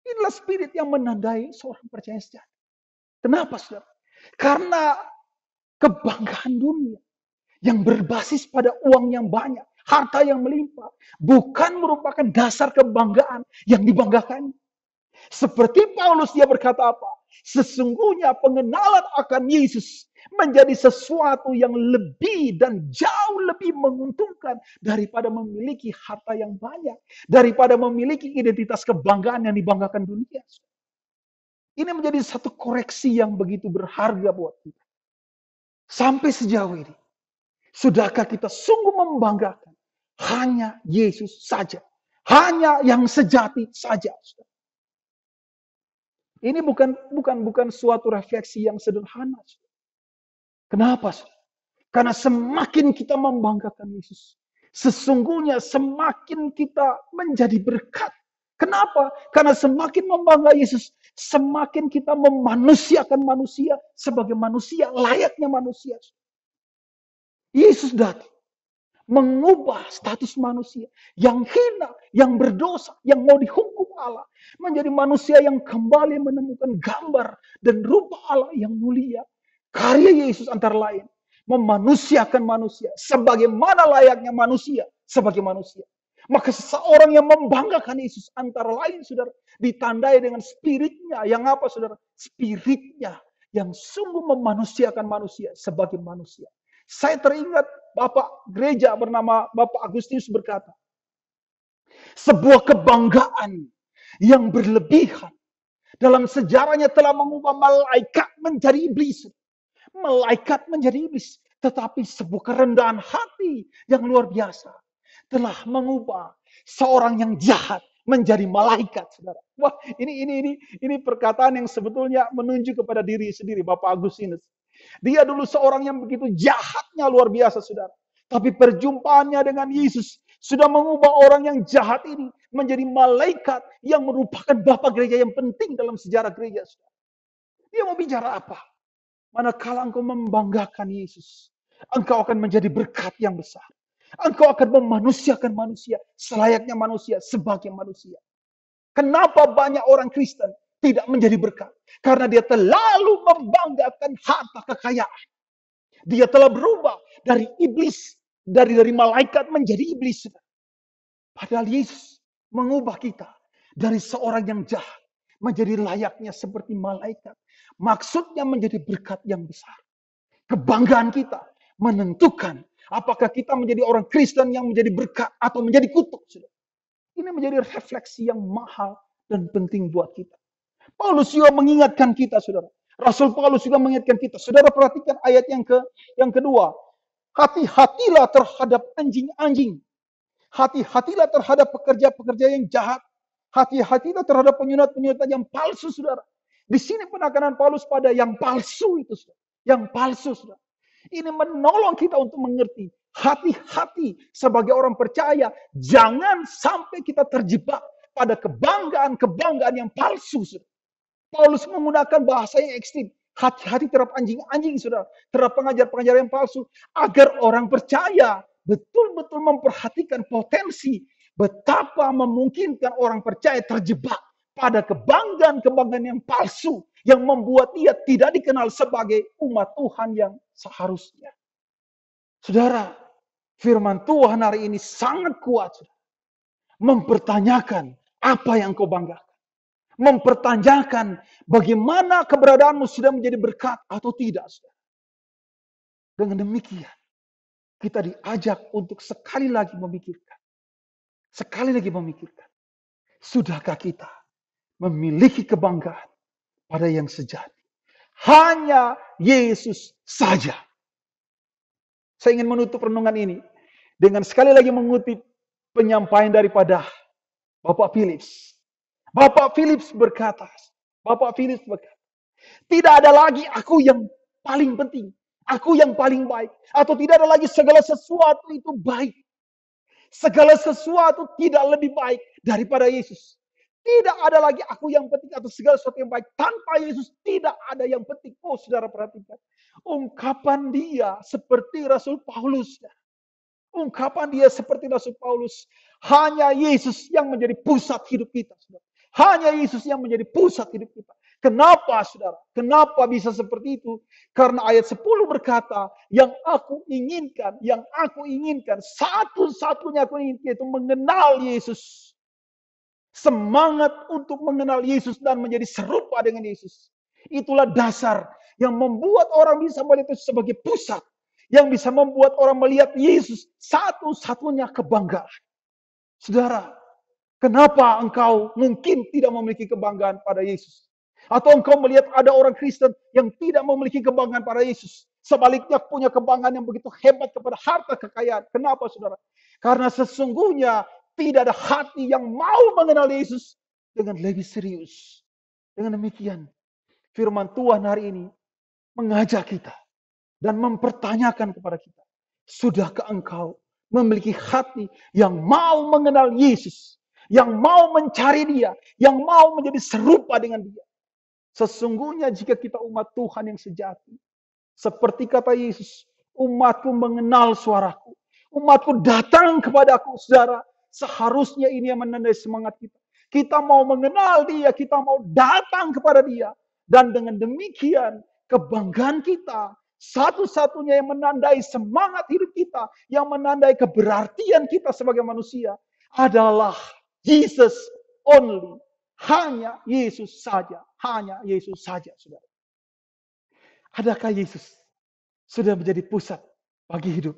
Inilah spirit yang menandai seorang percaya yang sejati. Kenapa, saudara? Karena kebanggaan dunia yang berbasis pada uang yang banyak, harta yang melimpah, bukan merupakan dasar kebanggaan yang dibanggakan. Seperti Paulus, dia berkata apa? Sesungguhnya pengenalan akan Yesus menjadi sesuatu yang lebih dan jauh lebih menguntungkan daripada memiliki harta yang banyak, daripada memiliki identitas kebanggaan yang dibanggakan dunia. Ini menjadi satu koreksi yang begitu berharga buat kita. Sampai sejauh ini, sudahkah kita sungguh membanggakan hanya Yesus saja, hanya yang sejati saja? Ini bukan suatu refleksi yang sederhana. Kenapa? Karena semakin kita membanggakan Yesus, sesungguhnya semakin kita menjadi berkat. Kenapa? Karena semakin membanggakan Yesus, semakin kita memanusiakan manusia sebagai manusia, layaknya manusia. Yesus datang mengubah status manusia yang hina, yang berdosa, yang mau dihukum Allah, menjadi manusia yang kembali menemukan gambar dan rupa Allah yang mulia. Karya Yesus antara lain memanusiakan manusia sebagaimana layaknya manusia sebagai manusia. Maka seseorang yang membanggakan Yesus antara lain, saudara, ditandai dengan spiritnya yang apa, saudara? Spiritnya yang sungguh memanusiakan manusia sebagai manusia. Saya teringat Bapak gereja bernama Bapak Agustinus berkata, sebuah kebanggaan yang berlebihan dalam sejarahnya telah mengubah malaikat menjadi iblis. Malaikat menjadi iblis. Tetapi sebuah kerendahan hati yang luar biasa telah mengubah seorang yang jahat menjadi malaikat, saudara. Wah, ini perkataan yang sebetulnya menunjuk kepada diri sendiri, Bapak Agustinus. Dia dulu seorang yang begitu jahatnya luar biasa, saudara. Tapi perjumpaannya dengan Yesus sudah mengubah orang yang jahat ini menjadi malaikat yang merupakan Bapak gereja yang penting dalam sejarah gereja, saudara. Dia mau bicara apa? Manakala engkau membanggakan Yesus, engkau akan menjadi berkat yang besar. Engkau akan memanusiakan manusia selayaknya manusia sebagai manusia. Kenapa banyak orang Kristen tidak menjadi berkat? Karena dia terlalu membanggakan harta kekayaan. Dia telah berubah dari iblis, dari malaikat menjadi iblis. Padahal Yesus mengubah kita dari seorang yang jahat menjadi layaknya seperti malaikat. Maksudnya menjadi berkat yang besar. Kebanggaan kita menentukan apakah kita menjadi orang Kristen yang menjadi berkat atau menjadi kutuk. Ini menjadi refleksi yang mahal dan penting buat kita. Paulus juga mengingatkan kita, saudara. Rasul Paulus juga mengingatkan kita. Saudara perhatikan ayat yang kedua. Hati-hatilah terhadap anjing-anjing. Hati-hatilah terhadap pekerja-pekerja yang jahat. Hati-hatilah terhadap penyunat-penyunat yang palsu, saudara. Di sini penekanan Paulus pada yang palsu itu, saudara. Yang palsu, saudara. Ini menolong kita untuk mengerti. Hati-hati sebagai orang percaya. Jangan sampai kita terjebak pada kebanggaan-kebanggaan yang palsu, saudara. Paulus menggunakan bahasa yang ekstrim. Hati-hati terhadap anjing-anjing, saudara. Terhadap pengajar-pengajar yang palsu. Agar orang percaya betul-betul memperhatikan potensi. Betapa memungkinkan orang percaya terjebak pada kebanggaan-kebanggaan yang palsu. Yang membuat dia tidak dikenal sebagai umat Tuhan yang seharusnya. Saudara, firman Tuhan hari ini sangat kuat. Saudara. Mempertanyakan apa yang kau banggakan. Mempertanyakan bagaimana keberadaanmu sudah menjadi berkat atau tidak. Saudara. Dengan demikian, kita diajak untuk sekali lagi memikirkan. Sekali lagi memikirkan. Sudahkah kita memiliki kebanggaan pada yang sejati? Hanya Yesus saja. Saya ingin menutup renungan ini dengan sekali lagi mengutip penyampaian daripada Bapak Philips. Bapak Philips berkata, tidak ada lagi aku yang paling penting, aku yang paling baik, atau tidak ada lagi segala sesuatu itu baik. Segala sesuatu tidak lebih baik daripada Yesus. Tidak ada lagi aku yang penting atau segala sesuatu yang baik. Tanpa Yesus tidak ada yang penting. Oh, saudara perhatikan. Ungkapan dia seperti Rasul Paulus. Ungkapan dia seperti Rasul Paulus. Hanya Yesus yang menjadi pusat hidup kita. Saudara. Hanya Yesus yang menjadi pusat hidup kita. Kenapa, saudara? Kenapa bisa seperti itu? Karena ayat 10 berkata, yang aku inginkan, satu-satunya aku inginkan yaitu mengenal Yesus. Semangat untuk mengenal Yesus dan menjadi serupa dengan Yesus. Itulah dasar yang membuat orang bisa melihat Yesus sebagai pusat. Yang bisa membuat orang melihat Yesus satu-satunya kebanggaan. Saudara, kenapa engkau mungkin tidak memiliki kebanggaan pada Yesus? Atau engkau melihat ada orang Kristen yang tidak memiliki kebanggaan pada Yesus. Sebaliknya punya kebanggaan yang begitu hebat kepada harta kekayaan. Kenapa, saudara? Karena sesungguhnya tidak ada hati yang mau mengenal Yesus dengan lebih serius. Dengan demikian, firman Tuhan hari ini mengajak kita dan mempertanyakan kepada kita. Sudahkah engkau memiliki hati yang mau mengenal Yesus? Yang mau mencari dia? Yang mau menjadi serupa dengan dia? Sesungguhnya jika kita umat Tuhan yang sejati, seperti kata Yesus, umatku mengenal suaraku. Umatku datang kepadaku, saudara. Seharusnya ini yang menandai semangat kita. Kita mau mengenal dia, kita mau datang kepada dia. Dan dengan demikian, kebanggaan kita, satu-satunya yang menandai semangat hidup kita, yang menandai keberartian kita sebagai manusia, adalah Jesus only. Hanya Yesus saja. Hanya Yesus saja, saudara. Adakah Yesus sudah menjadi pusat bagi hidup?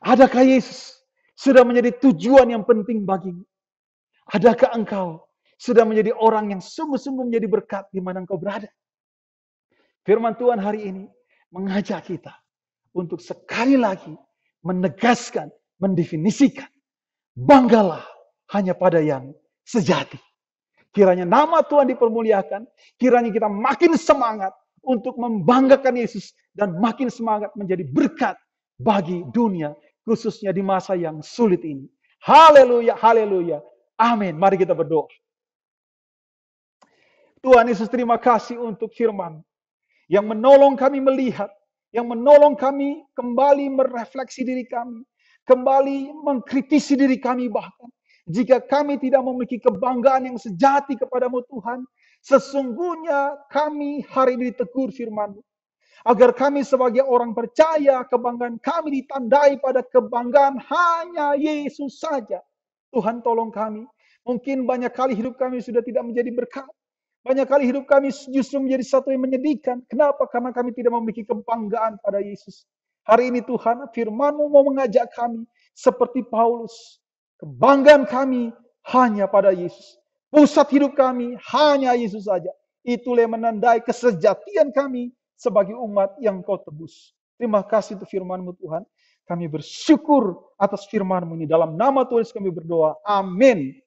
Adakah Yesus sudah menjadi tujuan yang penting bagimu? Adakah engkau sudah menjadi orang yang sungguh-sungguh menjadi berkat di mana engkau berada? Firman Tuhan hari ini mengajak kita untuk sekali lagi menegaskan, mendefinisikan, banggalah hanya pada yang sejati. Kiranya nama Tuhan dipermuliakan, kiranya kita makin semangat untuk membanggakan Yesus dan makin semangat menjadi berkat bagi dunia, khususnya di masa yang sulit ini. Haleluya, haleluya. Amin. Mari kita berdoa. Tuhan Yesus, terima kasih untuk firman yang menolong kami melihat, yang menolong kami kembali merefleksi diri kami, kembali mengkritisi diri kami bahkan. Jika kami tidak memiliki kebanggaan yang sejati kepadamu Tuhan, sesungguhnya kami hari ini ditegur firman-Mu. Agar kami sebagai orang percaya, kebanggaan kami ditandai pada kebanggaan hanya Yesus saja. Tuhan tolong kami. Mungkin banyak kali hidup kami sudah tidak menjadi berkat. Banyak kali hidup kami justru menjadi satu yang menyedihkan. Kenapa? Karena kami tidak memiliki kebanggaan pada Yesus. Hari ini Tuhan, firman-Mu mau mengajak kami seperti Paulus. Kebanggaan kami hanya pada Yesus. Pusat hidup kami hanya Yesus saja. Itulah yang menandai kesejatian kami sebagai umat yang Kau tebus. Terima kasih untuk firman-Mu Tuhan. Kami bersyukur atas firman-Mu ini. Dalam nama Tuhan kami berdoa. Amin.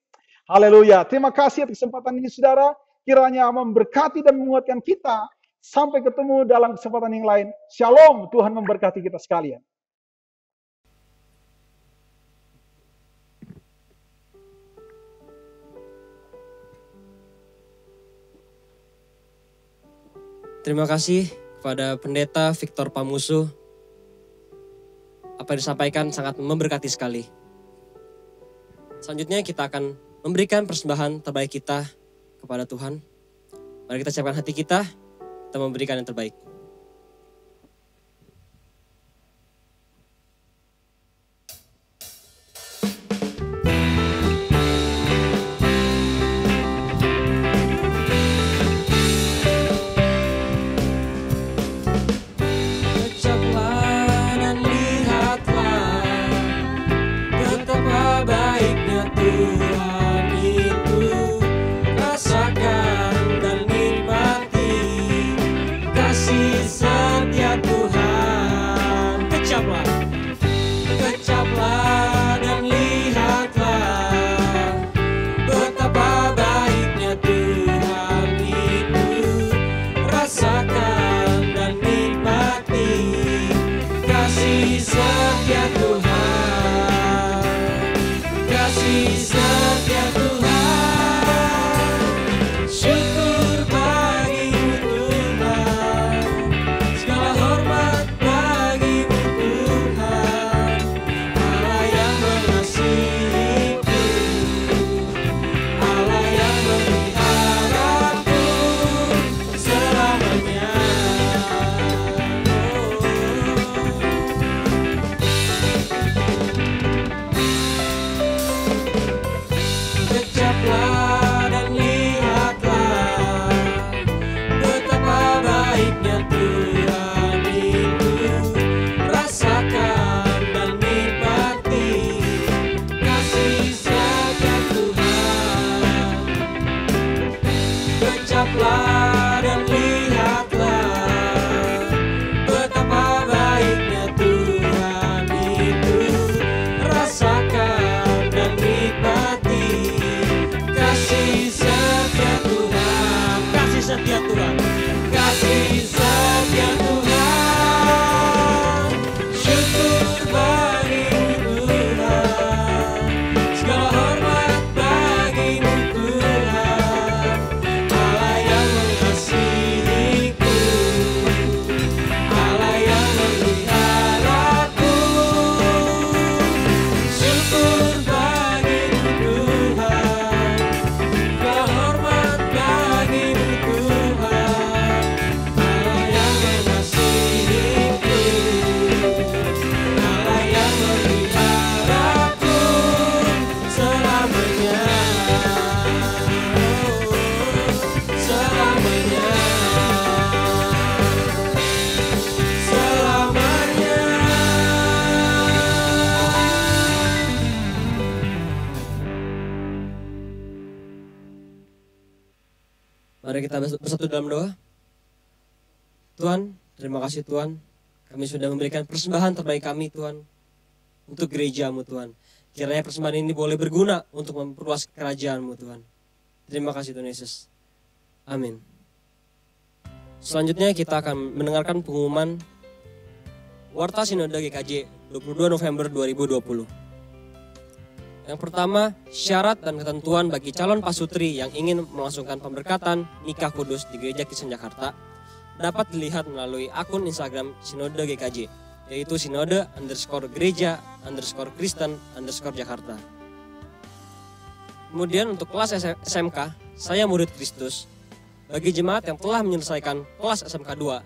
Haleluya. Terima kasih atas kesempatan ini saudara. kiranya memberkati dan menguatkan kita. Sampai ketemu dalam kesempatan yang lain. Shalom, Tuhan memberkati kita sekalian. Terima kasih kepada Pendeta Victor Pamusu. Apa yang disampaikan sangat memberkati sekali. Selanjutnya kita akan memberikan persembahan terbaik kita kepada Tuhan. Mari kita siapkan hati kita memberikan yang terbaik. Mari kita bersatu dalam doa. Tuhan, terima kasih Tuhan. Kami sudah memberikan persembahan terbaik kami Tuhan. Untuk gereja-Mu Tuhan. Kiranya persembahan ini boleh berguna untuk memperluas kerajaan-Mu Tuhan. Terima kasih Tuhan Yesus. Amin. Selanjutnya kita akan mendengarkan pengumuman Warta Sinode GKJ 22 November 2020. Yang pertama, syarat dan ketentuan bagi calon pasutri yang ingin melangsungkan pemberkatan nikah kudus di Gereja Kristen Jakarta dapat dilihat melalui akun Instagram Sinode GKJ, yaitu Sinode_Gereja_Kristen_Jakarta. Kemudian untuk kelas SMK, saya murid Kristus. Bagi jemaat yang telah menyelesaikan kelas SMK 2,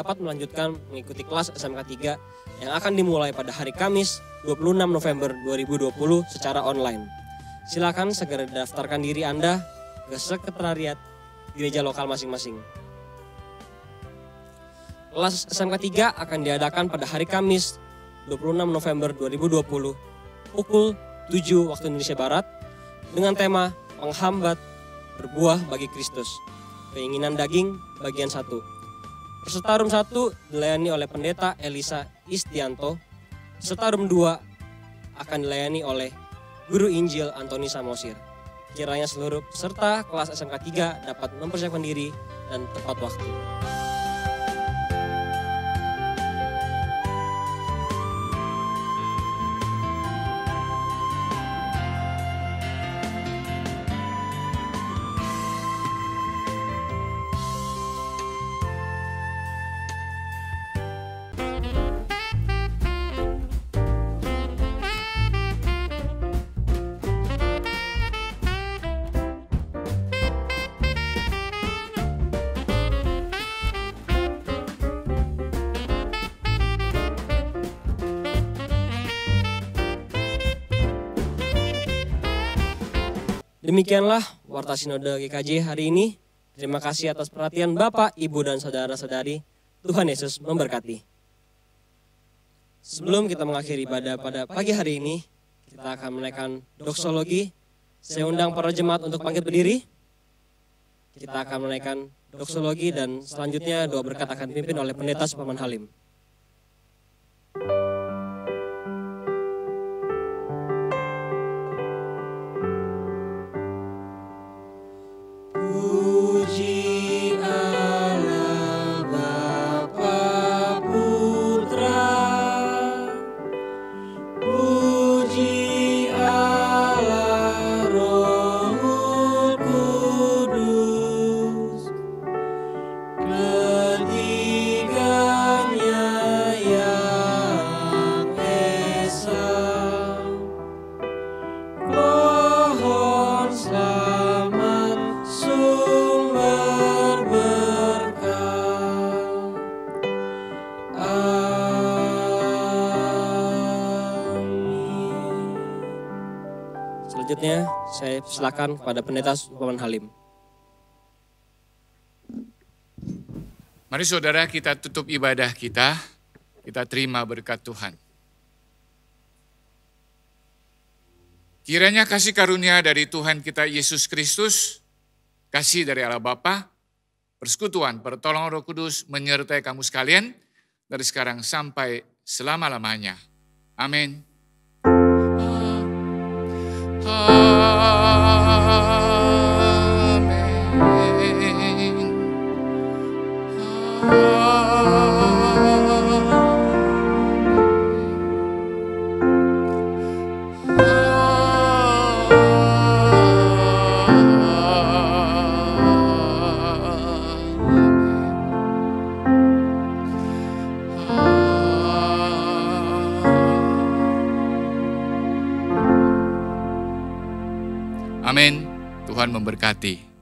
dapat melanjutkan mengikuti kelas SMK 3 yang akan dimulai pada hari Kamis 26 November 2020 secara online. Silakan segera daftarkan diri Anda ke sekretariat gereja lokal masing-masing. Kelas SMK 3 akan diadakan pada hari Kamis 26 November 2020 pukul 7 waktu Indonesia Barat dengan tema Penghambat Berbuah bagi Kristus. Keinginan daging bagian 1. Peserta room 1 dilayani oleh Pendeta Elisa Istianto. Peserta room 2 akan dilayani oleh Guru Injil Antoni Samosir. Kiranya seluruh peserta kelas SMK 3 dapat mempersiapkan diri dan tepat waktu. Demikianlah Warta Sinode GKJ hari ini. Terima kasih atas perhatian Bapak, Ibu, dan saudara-saudari. Tuhan Yesus memberkati. Sebelum kita mengakhiri ibadah pada pagi hari ini, kita akan menaikkan doksologi. Saya undang para jemaat untuk bangkit berdiri. Kita akan menaikkan doksologi dan selanjutnya doa berkat akan dipimpin oleh Pendeta Suparman Halim. Selanjutnya saya silakan kepada Pendeta Suparman Halim. Mari saudara kita tutup ibadah kita terima berkat Tuhan. Kiranya kasih karunia dari Tuhan kita Yesus Kristus, kasih dari Allah Bapa, persekutuan, pertolongan Roh Kudus menyertai kamu sekalian dari sekarang sampai selama-lamanya. Amin. Amin. Tuhan memberkati.